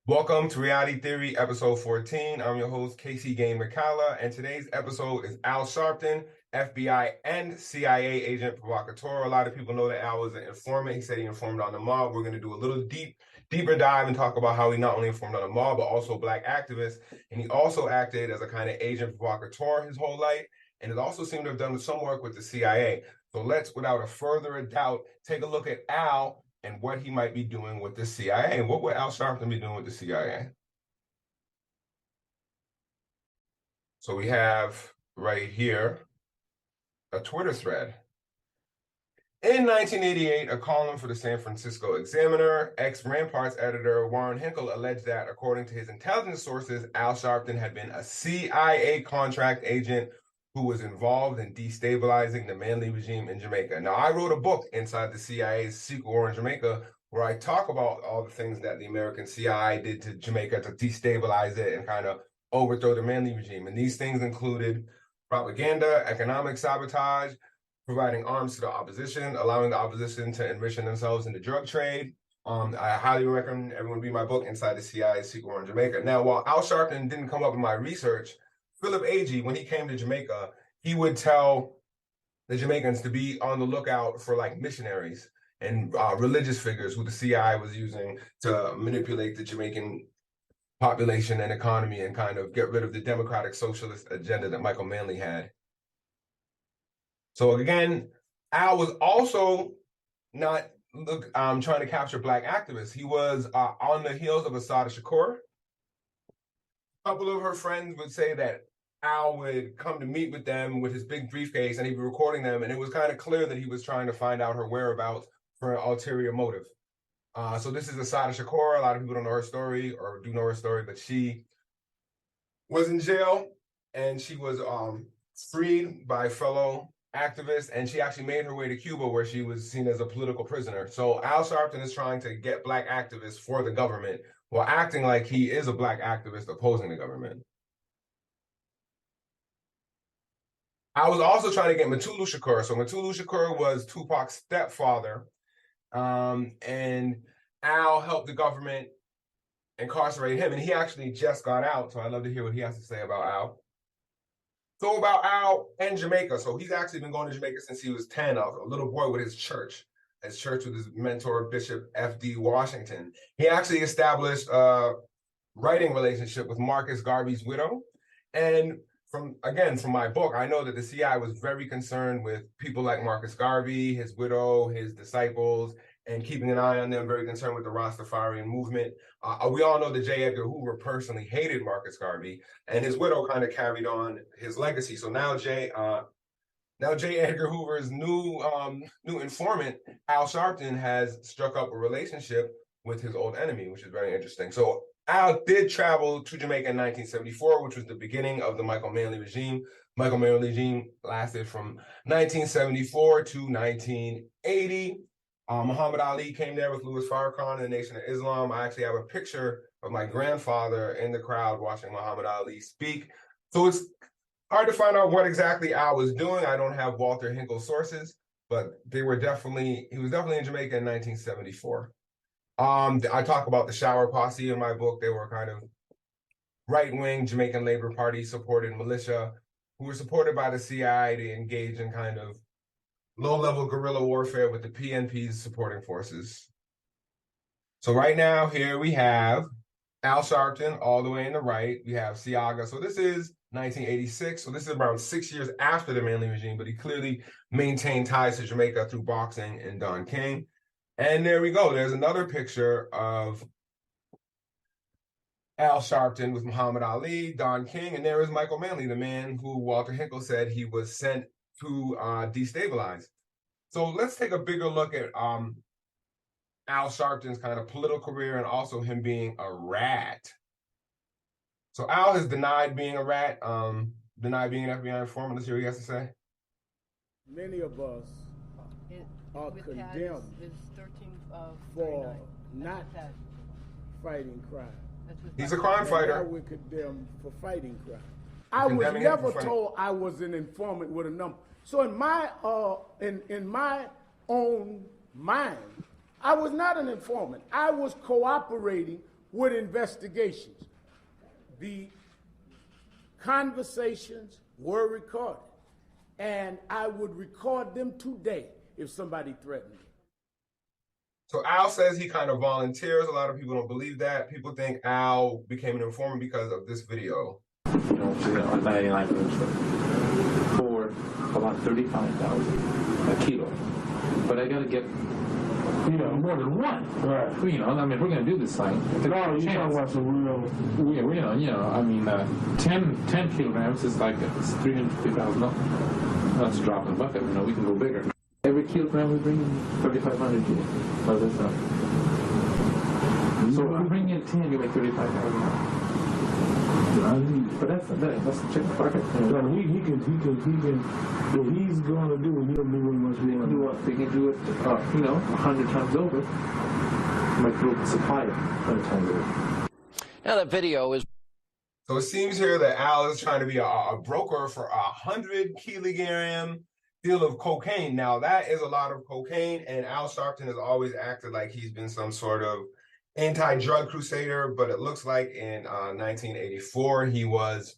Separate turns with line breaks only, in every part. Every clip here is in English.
Welcome to Reality Theory, episode 14. I'm your host, Casey Game McCalla, and today's episode is Al Sharpton, FBI and CIA agent provocateur. A lot of people know that Al was an informant. He said he informed on the mob. We're going to do a little deeper dive and talk about how he not only informed on the mob, but also black activists. And he also acted as a kind of agent provocateur his whole life, and it also seemed to have done some work with the CIA. So let's, without a further doubt, take a look at Al and what he might be doing with the CIA. And what would Al Sharpton be doing with the CIA? So we have right here a Twitter thread. In 1988, a column for the San Francisco Examiner, ex-Ramparts editor Warren Hinkle alleged that, according to his intelligence sources, Al Sharpton had been a CIA contract agent who was involved in destabilizing the Manley regime in Jamaica. Now, I wrote a book, Inside the CIA's Secret War in Jamaica, where I talk about all the things that the American CIA did to Jamaica to destabilize it and kind of overthrow the Manley regime. And these things included propaganda, economic sabotage, providing arms to the opposition, allowing the opposition to enrich themselves in the drug trade. I highly recommend everyone read my book, Inside the CIA's Secret War in Jamaica. Now, while Al Sharpton didn't come up in my research, Philip Agee, when he came to Jamaica, he would tell the Jamaicans to be on the lookout for like missionaries and religious figures who the CIA was using to manipulate the Jamaican population and economy and kind of get rid of the democratic socialist agenda that Michael Manley had. So again, Al was also not trying to capture black activists. He was on the heels of Assata Shakur. A couple of her friends would say that Al would come to meet with them with his big briefcase and he'd be recording them. And it was kind of clear that he was trying to find out her whereabouts for an ulterior motive. So this is Assata Shakur. A lot of people don't know her story or do know her story, but she was in jail and she was freed by fellow activists, and she actually made her way to Cuba where she was seen as a political prisoner. So Al Sharpton is trying to get black activists for the government while acting like he is a black activist opposing the government. I was also trying to get Mutulu Shakur. So Mutulu Shakur was Tupac's stepfather, and Al helped the government incarcerate him, and he actually just got out, so I'd love to hear what he has to say about Al. So about Al and Jamaica. So he's actually been going to Jamaica since he was 10, a little boy with his church with his mentor, Bishop F.D. Washington. He actually established a writing relationship with Marcus Garvey's widow. And from my book, I know that the CIA was very concerned with people like Marcus Garvey, his widow, his disciples, and keeping an eye on them, very concerned with the Rastafarian movement. We all know that J. Edgar Hoover personally hated Marcus Garvey, and his widow kind of carried on his legacy. So now J. Edgar Hoover's new informant, Al Sharpton, has struck up a relationship with his old enemy, which is very interesting. So Al did travel to Jamaica in 1974, which was the beginning of the Michael Manley regime. Michael Manley regime lasted from 1974 to 1980. Muhammad Ali came there with Louis Farrakhan and the Nation of Islam. I actually have a picture of my grandfather in the crowd watching Muhammad Ali speak. So it's hard to find out what exactly Al was doing. I don't have Walter Hinkle's sources, but he was definitely in Jamaica in 1974. I talk about the Shower Posse in my book. They were kind of right-wing Jamaican Labor Party supported militia who were supported by the CIA to engage in kind of low-level guerrilla warfare with the PNP's supporting forces. So right now, here we have Al Sharpton all the way in the right. We have Siaga. So this is 1986. So this is around 6 years after the Manley regime, but he clearly maintained ties to Jamaica through boxing and Don King. And there we go. There's another picture of Al Sharpton with Muhammad Ali, Don King, and there is Michael Manley, the man who Walter Hinkle said he was sent to destabilize. So let's take a bigger look at Al Sharpton's kind of political career and also him being a rat. So Al has denied being a rat, denied being an FBI informant. Let's hear what he has to say.
Many of us are condemned for not fighting crime.
He's a crime fighter.
Now we're condemned for fighting crime. I was never told I was an informant with a number. So in my own mind, I was not an informant. I was cooperating with investigations. The conversations were recorded, and I would record them today if somebody threatened me.
So Al says he kind of volunteers. A lot of people don't believe that. People think Al became an informant because of this video.
You know, on 99 for about 35,000 a kilo. But I got to get, you know, more than one.
Right.
You know, I mean, if we're going to do this thing,
no, you're talking about some real.
I mean, 10 kilograms is like it's 350,000. That's a drop in the bucket. You know, we can go bigger. Every kilogram we bring in 3,500 G. So that's so if we bring in 10, you make 35,000. But that's a check market.
No, he can. What he's going to do, he'll do what he must do.
They can do it, 100 times over. Might do it supply 100 times over.
Now that video is.
So it seems here that Al is trying to be a broker for 100 kilogram deal of cocaine. Now that is a lot of cocaine, and Al Sharpton has always acted like he's been some sort of anti-drug crusader, but it looks like in 1984 he was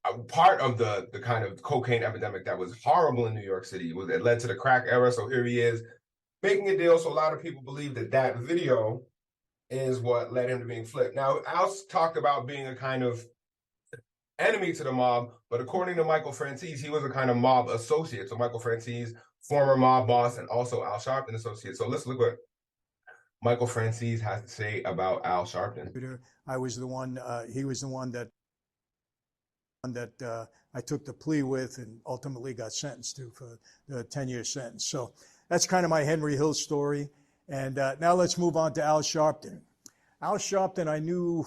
a part of the kind of cocaine epidemic that was horrible in New York City. It led to the crack era. So here he is making a deal. So a lot of people believe that video is what led him to being flipped. Now, Al talked about being a kind of enemy to the mob, but according to Michael Franzese, he was a kind of mob associate. So Michael Franzese, former mob boss, and also Al Sharpton associate. So let's look what Michael Franzese has to say about Al Sharpton.
I was the one, he was the one that I took the plea with and ultimately got sentenced to for the 10-year sentence. So that's kind of my Henry Hill story. And now let's move on to Al Sharpton. Al Sharpton, I knew,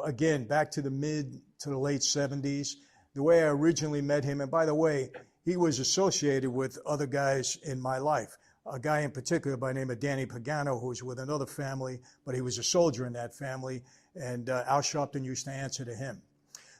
again, back to the mid to the late 70s, the way I originally met him. And by the way, he was associated with other guys in my life. A guy in particular by the name of Danny Pagano, who was with another family, but he was a soldier in that family, and Al Sharpton used to answer to him.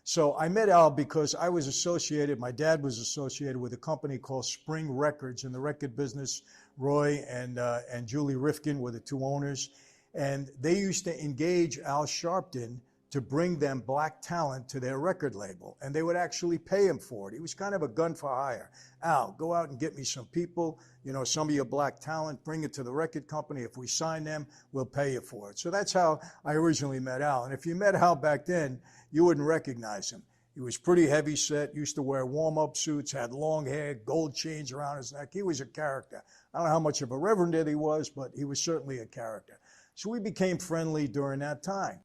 So I met Al because I was associated, my dad was associated with a company called Spring Records in the record business. Roy and Julie Rifkin were the two owners, and they used to engage Al Sharpton to bring them black talent to their record label, and they would actually pay him for it. He was kind of a gun for hire. Al, go out and get me some people, some of your black talent, bring it to the record company. If we sign them, we'll pay you for it. So that's how I originally met Al. And if you met Al back then, you wouldn't recognize him. He was pretty heavy set, used to wear warm-up suits, had long hair, gold chains around his neck. He was a character. I don't know how much of a reverend he was, but he was certainly a character. So we became friendly during that time.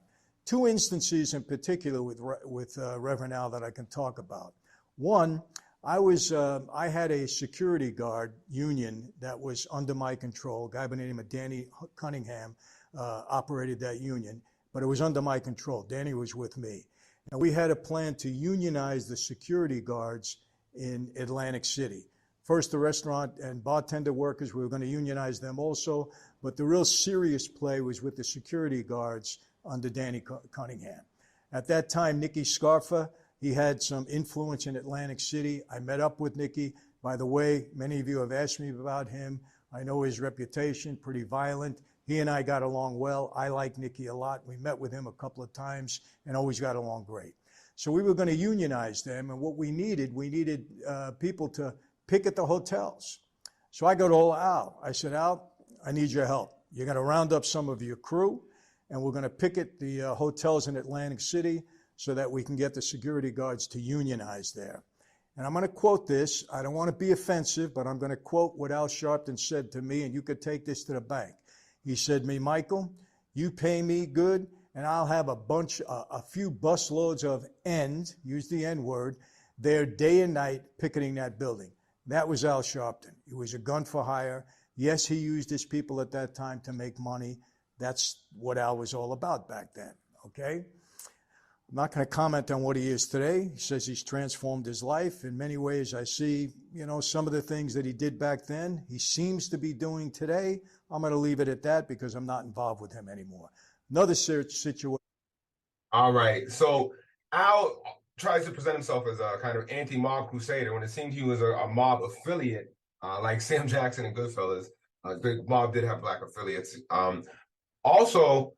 Two instances in particular with Reverend Al that I can talk about. One, I had a security guard union that was under my control. A guy by the name of Danny Cunningham operated that union, but it was under my control. Danny was with me. And we had a plan to unionize the security guards in Atlantic City. First, the restaurant and bartender workers, we were going to unionize them also, but the real serious play was with the security guards under Danny Cunningham. At that time, Nicky Scarfa, he had some influence in Atlantic City. I met up with Nicky. By the way, many of you have asked me about him. I know his reputation, pretty violent. He and I got along well. I like Nicky a lot. We met with him a couple of times and always got along great. So we were going to unionize them, and what we needed people to picket the hotels. So I go to Al. I said, Al, I need your help. You're going to round up some of your crew, and we're going to picket the hotels in Atlantic City so that we can get the security guards to unionize there. And I'm going to quote this. I don't want to be offensive, but I'm going to quote what Al Sharpton said to me, and you could take this to the bank. He said to me, Michael, you pay me good, and I'll have a few busloads of use the N word, there day and night picketing that building. That was Al Sharpton. He was a gun for hire. Yes, he used his people at that time to make money. That's what Al was all about back then, okay? I'm not going to comment on what he is today. He says he's transformed his life. In many ways, I see, some of the things that he did back then, he seems to be doing today. I'm going to leave it at that because I'm not involved with him anymore. Another situation.
All right. So Al tries to present himself as a kind of anti-mob crusader when it seemed he was a mob affiliate, like Sam Jackson and Goodfellas. The mob did have black affiliates. Also,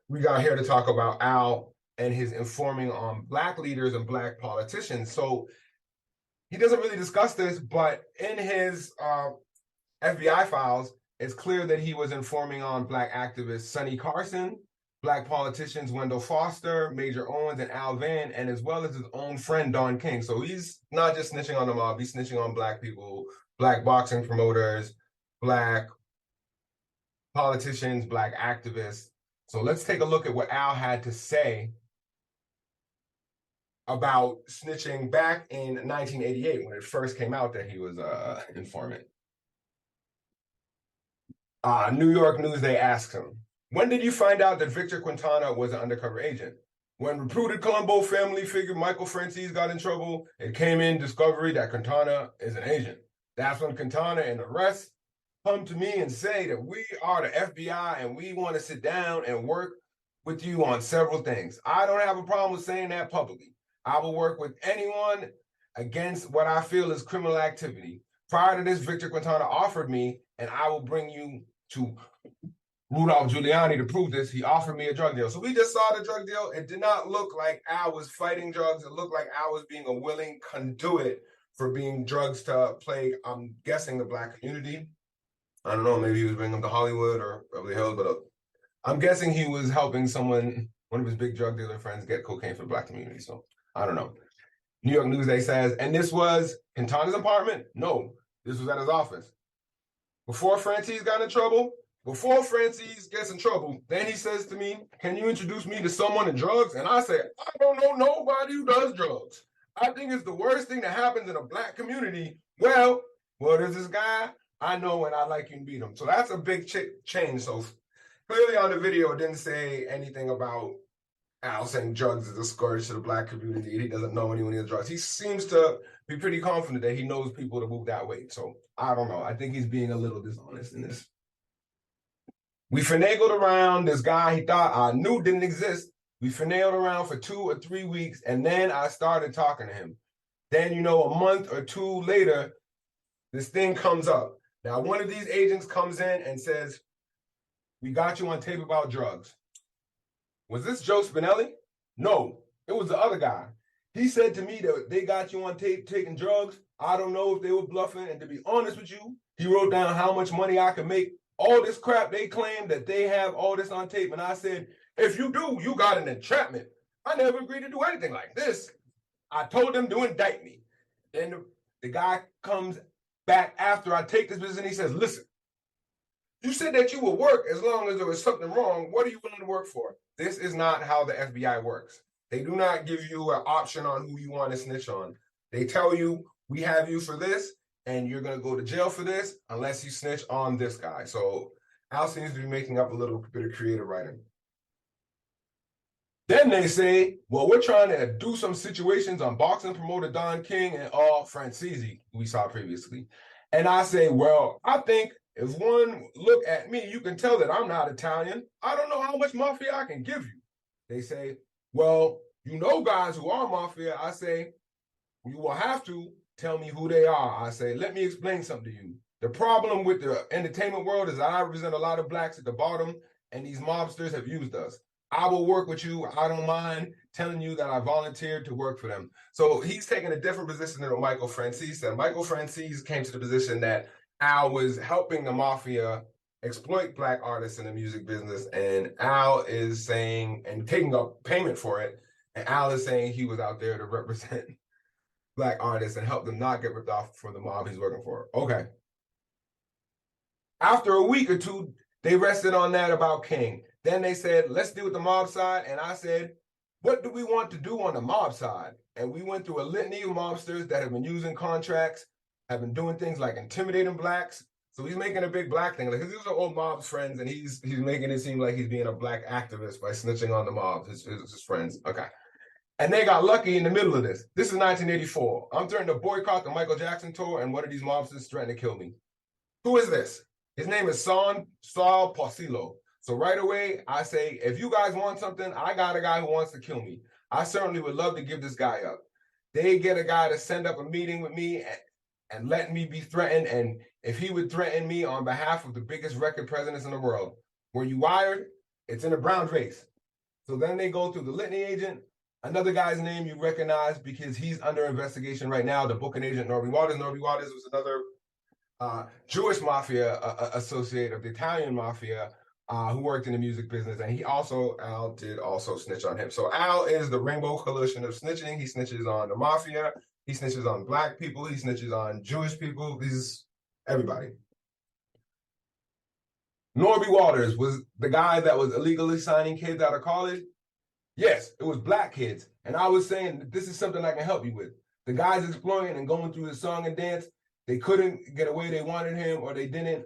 we got here to talk about Al and his informing on Black leaders and Black politicians. So he doesn't really discuss this, but in his FBI files, it's clear that he was informing on Black activists Sonny Carson, Black politicians Wendell Foster, Major Owens, and Al Vann, and as well as his own friend Don King. So he's not just snitching on the mob, he's snitching on Black people, Black boxing promoters, Black politicians, Black activists. So let's take a look at what Al had to say about snitching back in 1988 when it first came out that he was an informant. New York Newsday asks him, when did you find out that Victor Quintana was an undercover agent? When reputed Colombo family figure Michael Francis got in trouble, it came in discovery that Quintana is an agent. That's when Quintana and the rest come to me and say that we are the FBI and we want to sit down and work with you on several things. I don't have a problem with saying that publicly. I will work with anyone against what I feel is criminal activity. Prior to this, Victor Quintana offered me, and I will bring you to Rudolph Giuliani to prove this. He offered me a drug deal. So we just saw the drug deal. It did not look like Al was fighting drugs. It looked like Al was being a willing conduit for being drugs to plague, I'm guessing, the Black community. I don't know, maybe he was bringing them to Hollywood or Beverly Hills, but I'm guessing he was helping someone, one of his big drug dealer friends, get cocaine for the Black community. So I don't know. New York Newsday says, and this was Quintana's apartment? No, this was at his office. Before Francis got in trouble, before Francis gets in trouble, then he says to me, can you introduce me to someone in drugs? And I say, I don't know nobody who does drugs. I think it's the worst thing that happens in a Black community. Well, there's this guy I know and I'd like you to meet him. So that's a big change. So clearly on the video, it didn't say anything about Al saying drugs is a scourge to the Black community. He doesn't know anyone who has drugs. He seems to be pretty confident that he knows people to move that way. So I don't know. I think he's being a little dishonest in this. We finagled around this guy he thought I knew didn't exist. We finagled around for 2 or 3 weeks, and then I started talking to him. Then, a month or two later, this thing comes up. Now, one of these agents comes in and says, we got you on tape about drugs. Was this Joe Spinelli? No, it was the other guy. He said to me that they got you on tape taking drugs. I don't know if they were bluffing. And to be honest with you, he wrote down how much money I could make. All this crap, they claim that they have all this on tape. And I said, if you do, you got an entrapment. I never agreed to do anything like this. I told them to indict me. Then the guy comes back after I take this business and he says, listen, you said that you would work as long as there was something wrong. What are you willing to work for? This is not how the FBI works. They do not give you an option on who you want to snitch on. They tell you, we have you for this, and you're going to go to jail for this unless you snitch on this guy. So Al seems to be making up a little bit of creative writing. Then they say, well, we're trying to do some situations on boxing promoter Don King and Francisi, we saw previously. And I say, well, I think if one look at me, you can tell that I'm not Italian. I don't know how much mafia I can give you. They say, well, you know guys who are mafia. I say, you will have to tell me who they are. I say, let me explain something to you. The problem with the entertainment world is that I represent a lot of Blacks at the bottom, and these mobsters have used us. I will work with you. I don't mind telling you that I volunteered to work for them. So he's taking a different position than Michael Francis. And Michael Francis came to the position that Al was helping the mafia exploit Black artists in the music business. And Al is saying, and taking up payment for it, and Al is saying he was out there to represent Black artists and help them not get ripped off for the mob he's working for. Okay. After a week or two, they rested on that about King. Then they said, let's deal with the mob side. And I said, what do we want to do on the mob side? And we went through a litany of mobsters that have been using contracts, have been doing things like intimidating Blacks. So he's making a big Black thing. Like, these are old mob's friends, and he's making it seem like he's being a Black activist by snitching on the mob, his friends. Okay. And they got lucky in the middle of this. This is 1984. I'm threatening to boycott the Michael Jackson tour, and one of these mobsters threatened to kill me. Who is this? His name is Saul Porcillo. So right away, I say, if you guys want something, I got a guy who wants to kill me. I certainly would love to give this guy up. They get a guy to send up a meeting with me and let me be threatened. And if he would threaten me on behalf of the biggest record presidents in the world, were you wired? It's in a brown vase. So then they go through the litany agent. Another guy's name you recognize because he's under investigation right now, the booking agent, Norby Waters. Norby Waters was another Jewish mafia associate of the Italian mafia who worked in the music business. And Al did also snitch on him. So Al is the rainbow coalition of snitching. He snitches on the mafia. He snitches on black people. He snitches on Jewish people. Everybody. Norby Waters was the guy that was illegally signing kids out of college. Yes, it was black kids. And I was saying, this is something I can help you with. The guys exploring and going through his song and dance, they couldn't get away, they wanted him, or they didn't.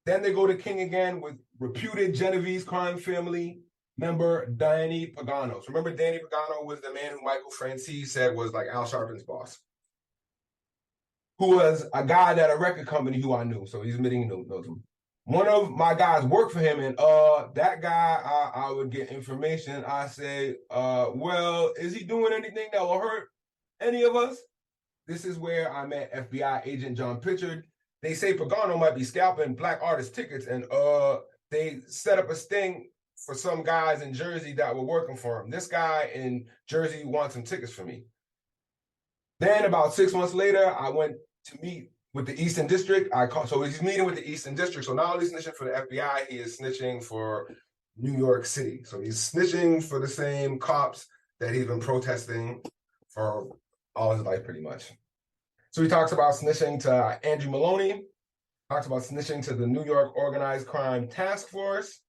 Then they go to King again with reputed Genovese crime family member Danny Pagano. So remember, Danny Pagano was the man who Michael Francis said was like Al Sharpton's boss, who was a guy at a record company who I knew. So he's admitting he knows him. One of my guys worked for him, and that guy, I would get information. I say, well, is he doing anything that will hurt any of us? This is where I met FBI agent John Pitchard. They say Pagano might be scalping black artist tickets, and they set up a sting for some guys in Jersey that were working for him. This guy in Jersey wants some tickets for me. Then about 6 months later, I went to meet with the Eastern District. So he's meeting with the Eastern District. So not only snitching for the FBI, he is snitching for New York City. So he's snitching for the same cops that he's been protesting for all his life, pretty much. So he talks about snitching to Andrew Maloney, talks about snitching to the New York Organized Crime Task Force.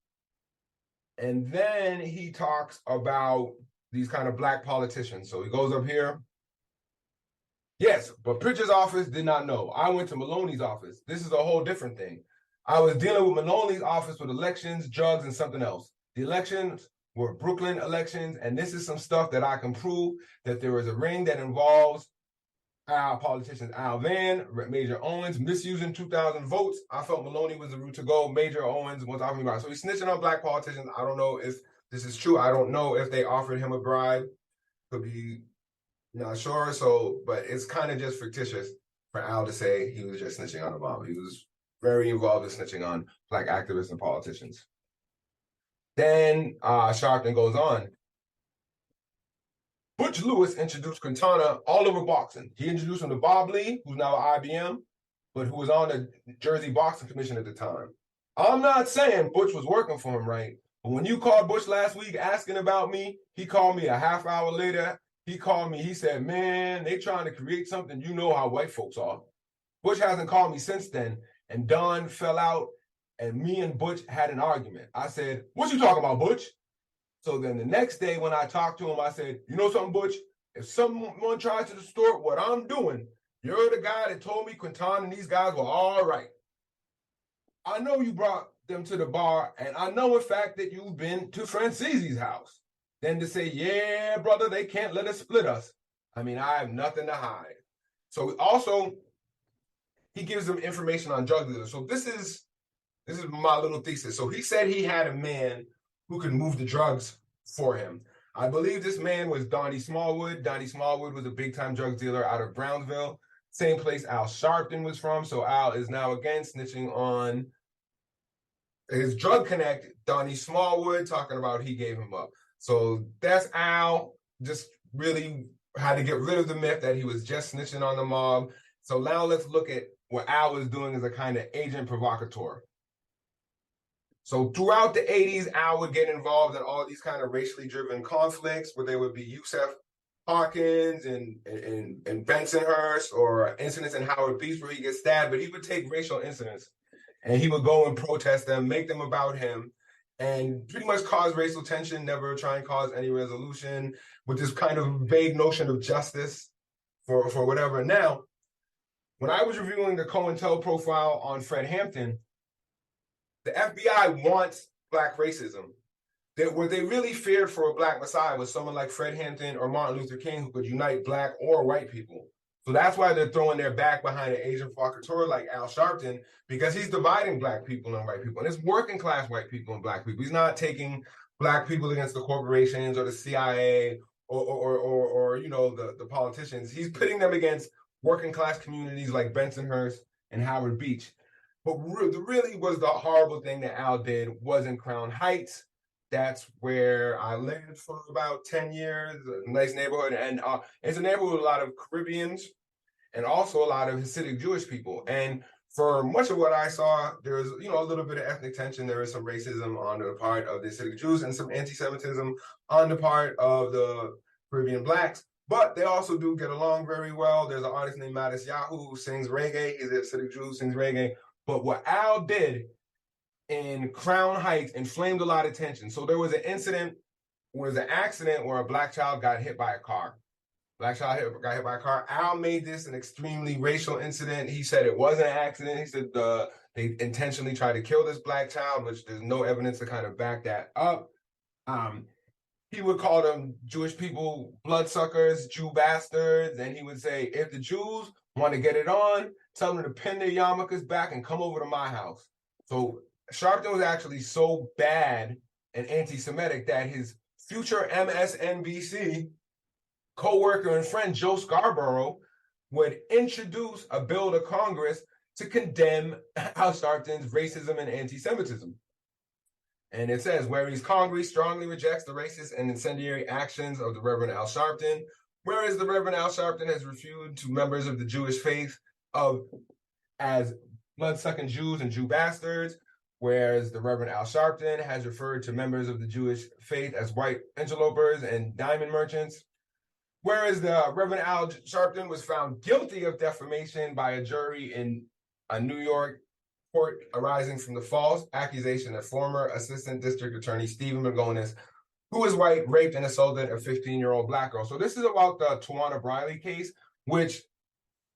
And then he talks about these kind of black politicians. So he goes up here. Yes, but Pritchard's office did not know. I went to Maloney's office. This is a whole different thing. I was dealing with Maloney's office with elections, drugs, and something else. The elections were Brooklyn elections, and this is some stuff that I can prove that there is a ring that involves our politicians, Al Van, Major Owens, misusing 2,000 votes. I felt Maloney was the route to go. Major Owens was talking about. So he's snitching on black politicians. I don't know if this is true. I don't know if they offered him a bribe. Could be not sure. So, but it's kind of just fictitious for Al to say he was just snitching on the mob. He was very involved in snitching on black activists and politicians. Then Sharpton goes on. Butch Lewis introduced Quintana all over boxing. He introduced him to Bob Lee, who's now at IBM, but who was on the Jersey Boxing Commission at the time. I'm not saying Butch was working for him, right? But when you called Butch last week asking about me, he called me a half hour later. He called me. He said, man, they trying to create something. You know how white folks are. Butch hasn't called me since then. And Don fell out, and me and Butch had an argument. I said, what you talking about, Butch? So then the next day when I talked to him, I said, you know something, Butch? If someone tries to distort what I'm doing, you're the guy that told me Quintana and these guys were all right. I know you brought them to the bar, and I know, in fact, that you've been to Francise's house. Then to say, yeah, brother, they can't let us split us. I mean, I have nothing to hide. So also, he gives them information on drug dealers. So this is my little thesis. So he said he had a man who could move the drugs for him. I believe this man was Donnie Smallwood. Donnie Smallwood was a big-time drug dealer out of Brownsville, same place Al Sharpton was from. So Al is now again snitching on his drug connect, Donnie Smallwood, talking about he gave him up. So that's Al, just really had to get rid of the myth that he was just snitching on the mob. So now let's look at what Al was doing as a kind of agent provocateur. So throughout the 80s, Al would get involved in all these kind of racially driven conflicts where there would be Yusef Hawkins and Bensonhurst, or incidents in Howard Beach where he gets stabbed, but he would take racial incidents and he would go and protest them, make them about him, and pretty much cause racial tension, never try and cause any resolution, with this kind of vague notion of justice for whatever. Now, when I was reviewing the COINTEL profile on Fred Hampton, the FBI wants black racism. What they really feared for a black messiah was someone like Fred Hampton or Martin Luther King who could unite black or white people. So that's why they're throwing their back behind an agent provocateur like Al Sharpton, because he's dividing black people and white people. And it's working class white people and black people. He's not taking black people against the corporations or the CIA or you know, the politicians. He's pitting them against working class communities like Bensonhurst and Howard Beach. But really was the horrible thing that Al did was in Crown Heights. That's where I lived for about 10 years. A nice neighborhood. And it's a neighborhood with a lot of Caribbeans and also a lot of Hasidic Jewish people. And for much of what I saw, there was, a little bit of ethnic tension. There was some racism on the part of the Hasidic Jews and some anti-Semitism on the part of the Caribbean blacks. But they also do get along very well. There's an artist named Mattis Yahu who sings reggae. He's a Hasidic Jew who sings reggae. But what Al did in Crown Heights inflamed a lot of tension. So there was an accident where a black child got hit by a car. Black child got hit by a car. Al made this an extremely racial incident. He said it wasn't an accident. He said they intentionally tried to kill this black child, which there's no evidence to kind of back that up. He would call them Jewish people bloodsuckers, Jew bastards, and he would say, if the Jews want to get it on, tell them to pin their yarmulkes back and come over to my house. So Sharpton was actually so bad and anti-Semitic that his future MSNBC co-worker and friend Joe Scarborough would introduce a bill to Congress to condemn Al Sharpton's racism and anti-Semitism. And it says, whereas Congress strongly rejects the racist and incendiary actions of the Reverend Al Sharpton, whereas the Reverend Al Sharpton has referred to members of the Jewish faith as blood-sucking Jews and Jew bastards, whereas the Reverend Al Sharpton has referred to members of the Jewish faith as white interlopers and diamond merchants, whereas the Reverend Al Sharpton was found guilty of defamation by a jury in a New York court arising from the false accusation that former Assistant District Attorney Stephen Magonis, who is white, raped and assaulted a 15-year-old black girl. So this is about the Tawana Briley case, which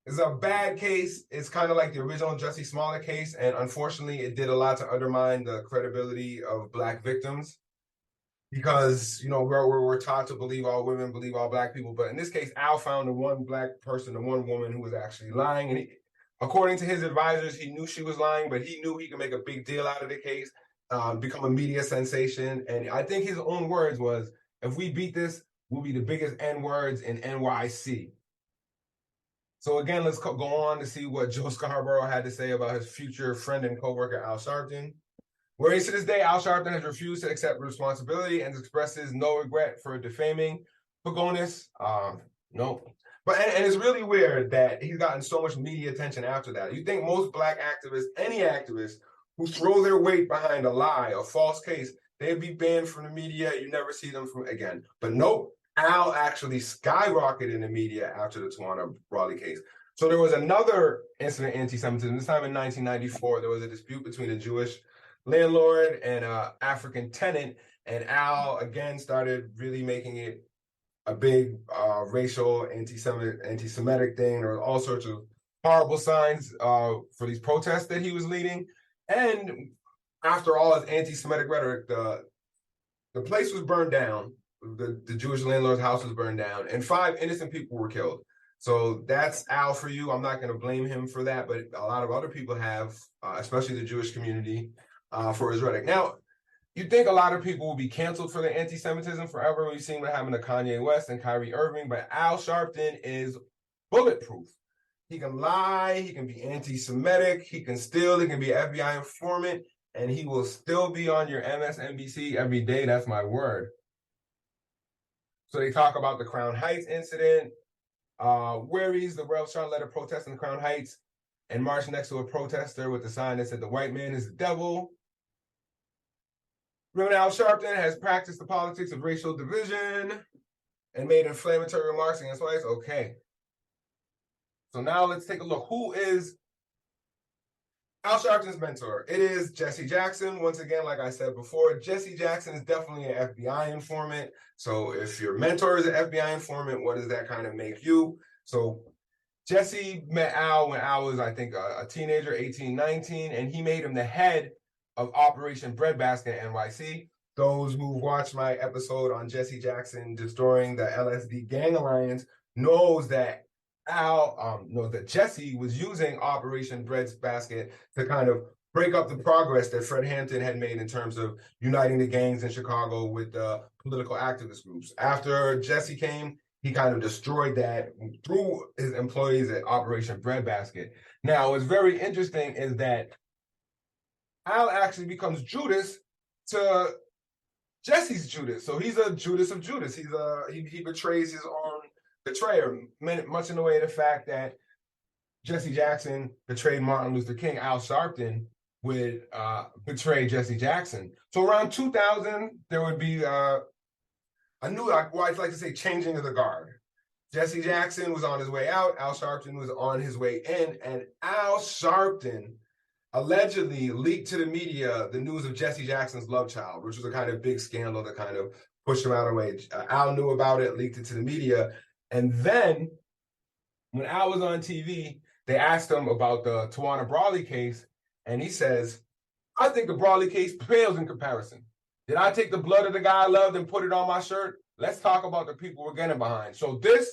is a bad case. It's kind of like the original Jussie Smollett case, and unfortunately, it did a lot to undermine the credibility of black victims because, we're taught to believe all women, believe all black people. But in this case, Al found the one black person, the one woman who was actually lying, and according to his advisors, he knew she was lying, but he knew he could make a big deal out of the case, become a media sensation. And I think his own words was, if we beat this, we'll be the biggest N-words in NYC. So again, let's go on to see what Joe Scarborough had to say about his future friend and co-worker, Al Sharpton. Whereas to this day, Al Sharpton has refused to accept responsibility and expresses no regret for defaming Pagonis. No. But and it's really weird that he's gotten so much media attention after that. You think most black activists, any activists who throw their weight behind a lie, a false case, they'd be banned from the media. You never see them from again. But nope, Al actually skyrocketed in the media after the Tawana Briley case. So there was another incident of anti-Semitism. This time in 1994, there was a dispute between a Jewish landlord and an African tenant, and Al again started really making it a big racial anti-Semitic thing. There were all sorts of horrible signs for these protests that he was leading. And after all his anti-Semitic rhetoric, the place was burned down. The Jewish landlord's house was burned down, and 5 innocent people were killed. So that's Al for you. I'm not going to blame him for that, but a lot of other people have, especially the Jewish community, for his rhetoric. Now, you think a lot of people will be canceled for their anti-Semitism forever. We've seen what happened to Kanye West and Kyrie Irving, but Al Sharpton is bulletproof. He can lie, he can be anti-Semitic, he can steal, he can be an FBI informant, and he will still be on your MSNBC every day. That's my word. So they talk about the Crown Heights incident, where the Rev Sean led a protest in Crown Heights and marched next to a protester with a sign that said, "The white man is the devil." Reverend Al Sharpton has practiced the politics of racial division and made inflammatory remarks against whites. Okay. So now let's take a look. Who is Al Sharpton's mentor? It is Jesse Jackson. Once again, like I said before, Jesse Jackson is definitely an FBI informant. So if your mentor is an FBI informant, what does that kind of make you? So Jesse met Al when Al was, I think, a teenager, 18, 19, and he made him the head of Operation Breadbasket NYC. Those who watched my episode on Jesse Jackson destroying the LSD gang alliance knows that Jesse was using Operation Breadbasket to kind of break up the progress that Fred Hampton had made in terms of uniting the gangs in Chicago with the political activist groups. After Jesse came, he kind of destroyed that through his employees at Operation Breadbasket. Now, what's very interesting is that Al actually becomes Judas to Jesse's Judas. So he's a Judas of Judas. He betrays his own betrayer, much in the way of the fact that Jesse Jackson betrayed Martin Luther King. Al Sharpton would betray Jesse Jackson. So around 2000, there would be a new, well, I'd like to say, changing of the guard. Jesse Jackson was on his way out. Al Sharpton was on his way in. And Al Sharpton allegedly leaked to the media the news of Jesse Jackson's love child, which was a kind of big scandal that kind of pushed him out of the way. Al knew about it, leaked it to the media. And then when Al was on TV, they asked him about the Tawana Brawley case. And he says, I think the Brawley case pales in comparison. Did I take the blood of the guy I loved and put it on my shirt? Let's talk about the people we're getting behind. So this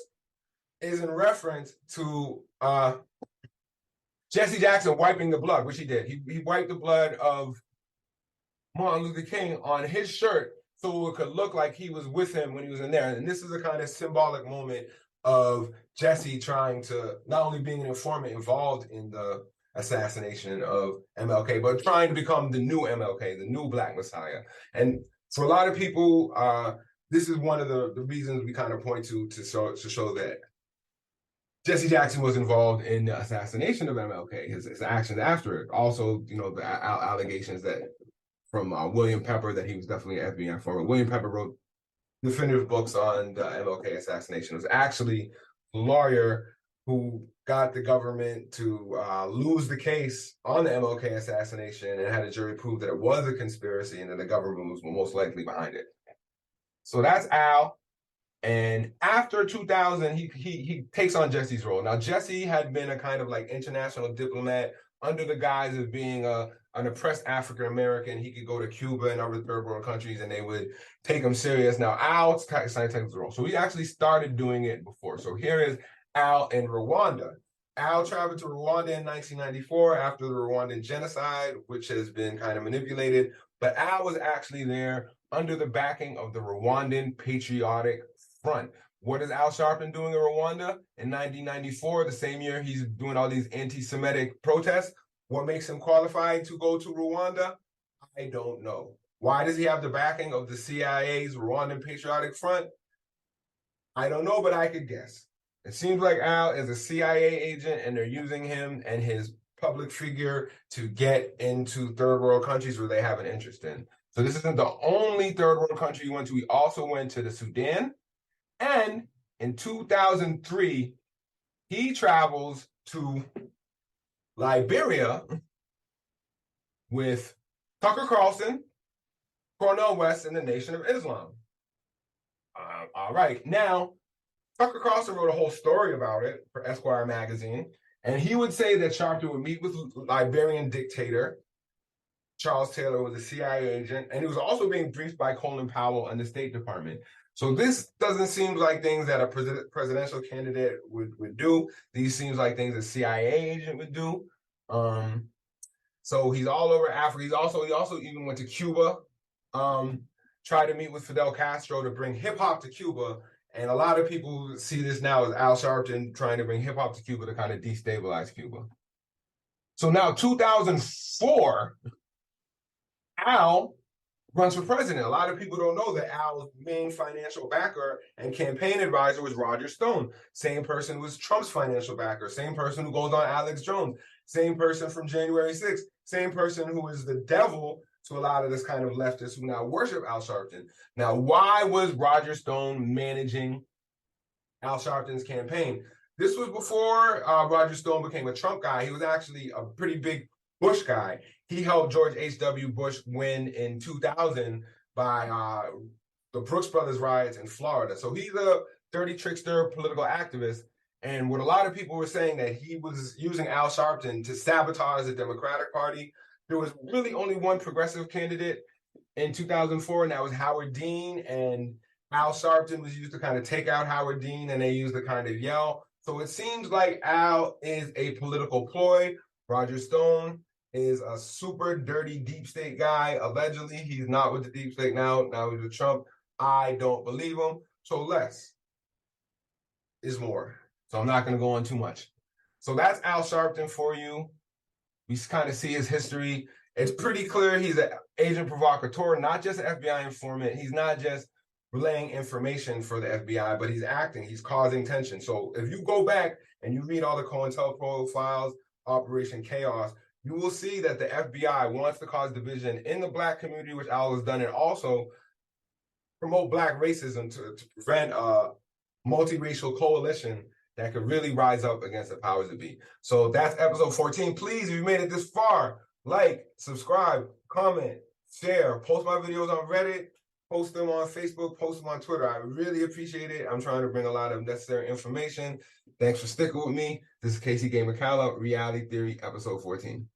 is in reference to Jesse Jackson wiping the blood, which he did. He wiped the blood of Martin Luther King on his shirt so it could look like he was with him when he was in there. And this is a kind of symbolic moment of Jesse trying to, not only being an informant involved in the assassination of MLK, but trying to become the new MLK, the new Black Messiah. And for a lot of people, this is one of the reasons we kind of point to show that Jesse Jackson was involved in the assassination of MLK, his actions after it. Also, the allegations that from William Pepper that he was definitely an FBI informant. William Pepper wrote definitive books on the MLK assassination. It was actually the lawyer who got the government to lose the case on the MLK assassination and had a jury prove that it was a conspiracy and that the government was most likely behind it. So that's Al. And after 2000, he takes on Jesse's role. Now, Jesse had been a kind of like international diplomat under the guise of being an oppressed African-American. He could go to Cuba and other third world countries and they would take him serious. Now, Al takes the role. So he actually started doing it before. So here is Al in Rwanda. Al traveled to Rwanda in 1994 after the Rwandan genocide, which has been kind of manipulated. But Al was actually there under the backing of the Rwandan Patriotic Front. What is Al Sharpton doing in Rwanda in 1994, the same year he's doing all these anti-Semitic protests? What makes him qualified to go to Rwanda? I don't know. Why does he have the backing of the CIA's Rwandan Patriotic Front? I don't know, but I could guess. It seems like Al is a CIA agent and they're using him and his public figure to get into third world countries where they have an interest in. So this isn't the only third world country he went to. He also went to the Sudan. And in 2003, he travels to Liberia with Tucker Carlson, Cornel West, and the Nation of Islam. All right. Now, Tucker Carlson wrote a whole story about it for Esquire magazine. And he would say that Sharpton would meet with Liberian dictator Charles Taylor, was a CIA agent, and he was also being briefed by Colin Powell and the State Department. So this doesn't seem like things that a presidential candidate would do. These seems like things a CIA agent would do. So he's all over Africa. He also even went to Cuba, tried to meet with Fidel Castro to bring hip hop to Cuba. And a lot of people see this now as Al Sharpton trying to bring hip hop to Cuba to kind of destabilize Cuba. So now 2004, Al runs for president. A lot of people don't know that Al's main financial backer and campaign advisor was Roger Stone. Same person was Trump's financial backer. Same person who goes on Alex Jones. Same person from January 6th. Same person who is the devil to a lot of this kind of leftists who now worship Al Sharpton. Now, why was Roger Stone managing Al Sharpton's campaign? This was before Roger Stone became a Trump guy. He was actually a pretty big Bush guy. He helped George H.W. Bush win in 2000 by the Brooks Brothers riots in Florida. So he's a dirty trickster political activist. And what a lot of people were saying that he was using Al Sharpton to sabotage the Democratic Party. There was really only one progressive candidate in 2004, and that was Howard Dean. And Al Sharpton was used to kind of take out Howard Dean, and they used to kind of yell. So it seems like Al is a political ploy. Roger Stone is a super dirty deep state guy. Allegedly, he's not with the deep state now. Now he's with Trump. I don't believe him. So less is more. So I'm not going to go on too much. So that's Al Sharpton for you. We kind of see his history. It's pretty clear he's an agent provocateur, not just an FBI informant. He's not just relaying information for the FBI, but he's acting, he's causing tension. So if you go back and you read all the COINTELPRO files, Operation Chaos, you will see that the FBI wants to cause division in the Black community, which Al has done, and also promote Black racism to prevent a multiracial coalition that could really rise up against the powers that be. So that's episode 14. Please, if you made it this far, like, subscribe, comment, share, post my videos on Reddit, post them on Facebook, post them on Twitter. I really appreciate it. I'm trying to bring a lot of necessary information. Thanks for sticking with me. This is Casey Gay McCallum, Reality Theory, episode 14.